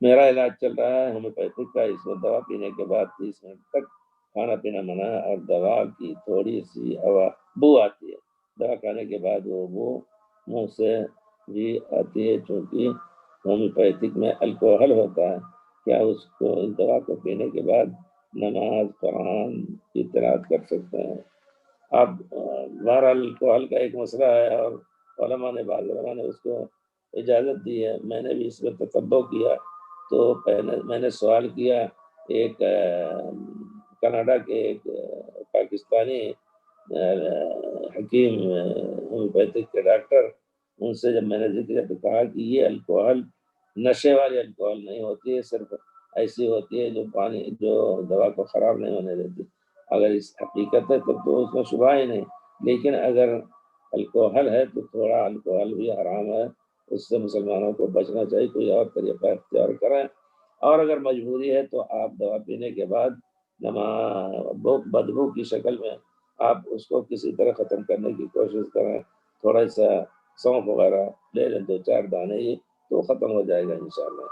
میرا علاج چل رہا ہے ہومیوپیتھک کا، اس میں دوا پینے کے بعد 30 منٹ تک کھانا پینا منع ہے، اور دوا کی تھوڑی سی بو آتی ہے، دوا کھانے کے بعد وہ بو منہ سے بھی آتی ہے، چونکہ ہومیوپیتھک میں الکوہل ہوتا ہے۔ کیا اس کو اس دوا کو پینے کے بعد نماز قرآن کی تلاوت کر سکتے ہیں؟ اب بہرحال الکوہل کا ایک مسئلہ ہے، اور بعض علماء نے اس کو اجازت دی ہے۔ میں نے بھی اس میں تتبع کیا، تو میں نے سوال کیا ایک کینیڈا کے ایک پاکستانی حکیم ہومیوپیتھک کے ڈاکٹر، ان سے جب میں نے ذکر کیا تو کہا کہ یہ الکوہل نشے والی الکوہل نہیں ہوتی ہے، صرف ایسی ہوتی ہے جو پانی جو دوا کو خراب نہیں ہونے دیتی۔ اگر اس حقیقت ہے تو اس میں شبہ ہی نہیں، لیکن اگر الکوہل ہے تو تھوڑا الکوہل بھی حرام ہے، اس سے مسلمانوں کو بچنا چاہیے، کوئی اور طریقہ اختیار کریں۔ اور اگر مجبوری ہے تو آپ دوا پینے کے بعد بدبو کی شکل میں آپ اس کو کسی طرح ختم کرنے کی کوشش کریں، تھوڑا سا سونف وغیرہ لے لیں، 2-4 دانے ہی، تو ختم ہو جائے گا انشاءاللہ۔